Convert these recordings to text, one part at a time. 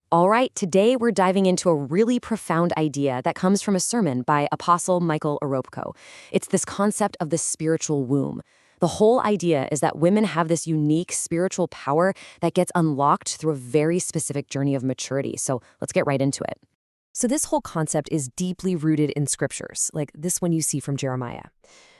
All right, today we're diving into a really profound idea that comes from a sermon by Apostle Michael Oropko. It's this concept of the spiritual womb. The whole idea is that women have this unique spiritual power that gets unlocked through a very specific journey of maturity. So let's get right into it. So this whole concept is deeply rooted in scriptures, like this one you see from Jeremiah.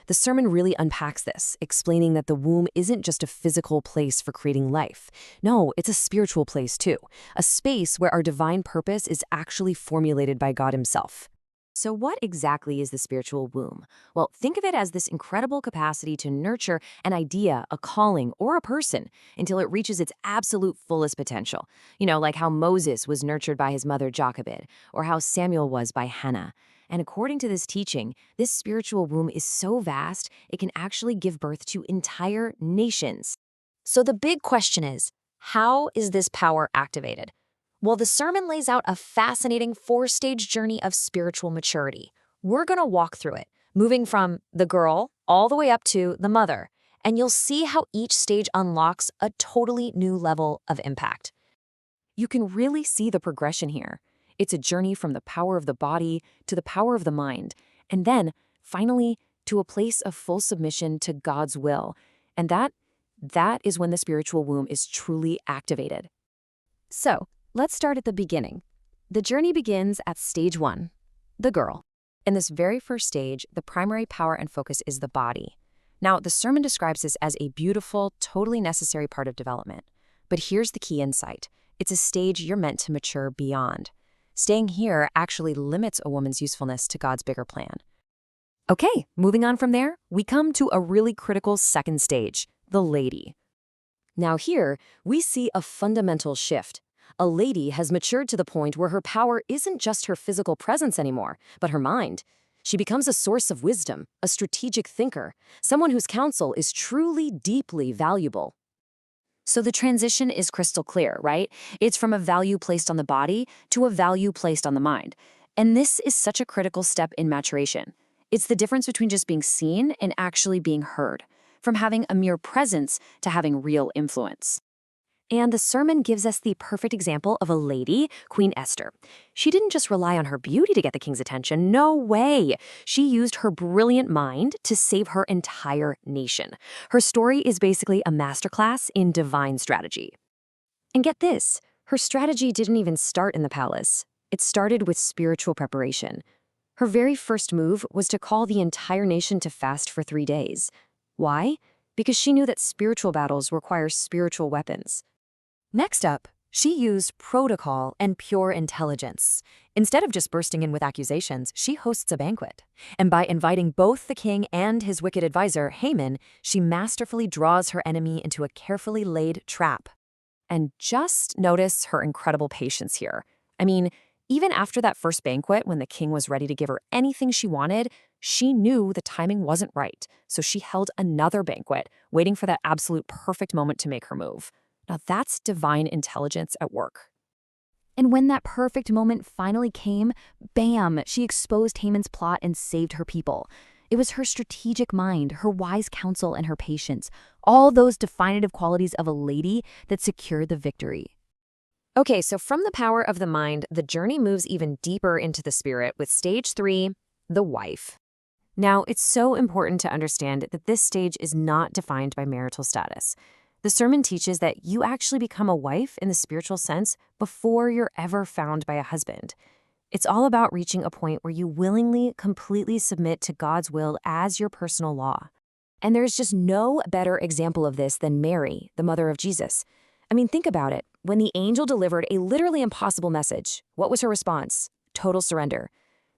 The sermon really unpacks this, explaining that the womb isn't just a physical place for creating life. No, it's a spiritual place too, a space where our divine purpose is actually formulated by God Himself. So what exactly is the spiritual womb? Well, think of it as this incredible capacity to nurture an idea, a calling, or a person until it reaches its absolute fullest potential. Like how Moses was nurtured by his mother Jochebed, or how Samuel was by Hannah. And according to this teaching, this spiritual womb is so vast, it can actually give birth to entire nations. So the big question is, how is this power activated? Well, the sermon lays out a fascinating four-stage journey of spiritual maturity. We're going to walk through it, moving from the girl all the way up to the mother, and you'll see how each stage unlocks a totally new level of impact. You can really see the progression here. It's a journey from the power of the body to the power of the mind, and then, finally, to a place of full submission to God's will. And that is when the spiritual womb is truly activated. So, let's start at the beginning. The journey begins at stage 1, the girl. In this very first stage, the primary power and focus is the body. Now, the sermon describes this as a beautiful, totally necessary part of development. But here's the key insight. It's a stage you're meant to mature beyond. Staying here actually limits a woman's usefulness to God's bigger plan. Okay, moving on from there, we come to a really critical second stage, the lady. Now here, we see a fundamental shift. A lady has matured to the point where her power isn't just her physical presence anymore, but her mind. She becomes a source of wisdom, a strategic thinker, someone whose counsel is truly deeply valuable. So the transition is crystal clear, right? It's from a value placed on the body to a value placed on the mind. And this is such a critical step in maturation. It's the difference between just being seen and actually being heard, from having a mere presence to having real influence. And the sermon gives us the perfect example of a lady, Queen Esther. She didn't just rely on her beauty to get the king's attention. No way. She used her brilliant mind to save her entire nation. Her story is basically a masterclass in divine strategy. And get this, her strategy didn't even start in the palace. It started with spiritual preparation. Her very first move was to call the entire nation to fast for 3 days. Why? Because she knew that spiritual battles require spiritual weapons. Next up, she used protocol and pure intelligence. Instead of just bursting in with accusations, she hosts a banquet. And by inviting both the king and his wicked advisor, Haman, she masterfully draws her enemy into a carefully laid trap. And just notice her incredible patience here. I mean, even after that first banquet, when the king was ready to give her anything she wanted, she knew the timing wasn't right. So she held another banquet, waiting for that absolute perfect moment to make her move. Now that's divine intelligence at work. And when that perfect moment finally came, bam, she exposed Haman's plot and saved her people. It was her strategic mind, her wise counsel, and her patience, all those definitive qualities of a lady that secured the victory. Okay, so from the power of the mind, the journey moves even deeper into the spirit with stage 3, the wife. Now, it's so important to understand that this stage is not defined by marital status. The sermon teaches that you actually become a wife in the spiritual sense before you're ever found by a husband. It's all about reaching a point where you willingly, completely submit to God's will as your personal law. And there's just no better example of this than Mary, the mother of Jesus. I mean, think about it. When the angel delivered a literally impossible message, what was her response? Total surrender.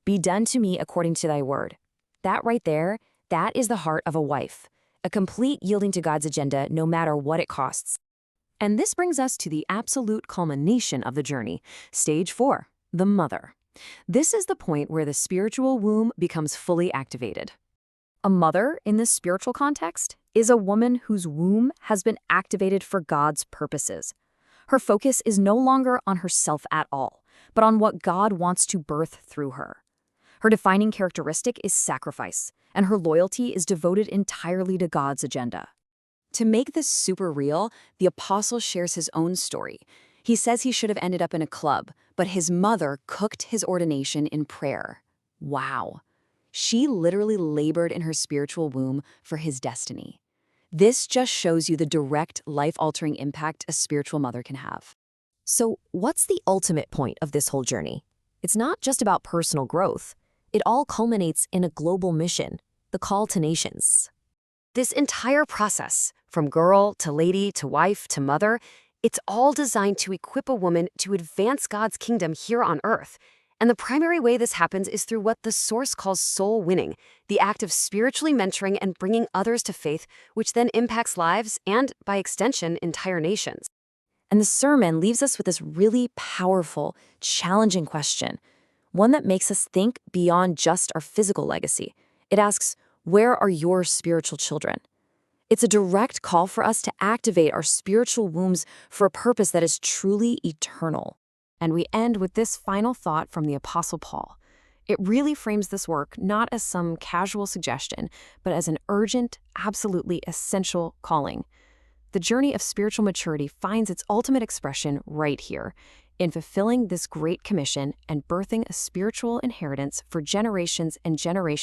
Be done to me according to thy word. That right there, that is the heart of a wife. A complete yielding to God's agenda no matter what it costs. And this brings us to the absolute culmination of the journey, stage 4, the mother. This is the point where the spiritual womb becomes fully activated. A mother, in this spiritual context, is a woman whose womb has been activated for God's purposes. Her focus is no longer on herself at all, but on what God wants to birth through her. Her defining characteristic is sacrifice, and her loyalty is devoted entirely to God's agenda. To make this super real, the apostle shares his own story. He says he should have ended up in a club, but his mother cooked his ordination in prayer. Wow. She literally labored in her spiritual womb for his destiny. This just shows you the direct, life-altering impact a spiritual mother can have. So, what's the ultimate point of this whole journey? It's not just about personal growth. It all culminates in a global mission, the call to nations. This entire process, from girl to lady to wife to mother, it's all designed to equip a woman to advance God's kingdom here on earth. And the primary way this happens is through what the Source calls soul winning, the act of spiritually mentoring and bringing others to faith, which then impacts lives and, by extension, entire nations. And the sermon leaves us with this really powerful, challenging question, one that makes us think beyond just our physical legacy. It asks, where are your spiritual children? It's a direct call for us to activate our spiritual wombs for a purpose that is truly eternal. And we end with this final thought from the Apostle Paul. It really frames this work not as some casual suggestion, but as an urgent, absolutely essential calling. The journey of spiritual maturity finds its ultimate expression right here, in fulfilling this great commission and birthing a spiritual inheritance for generations and generations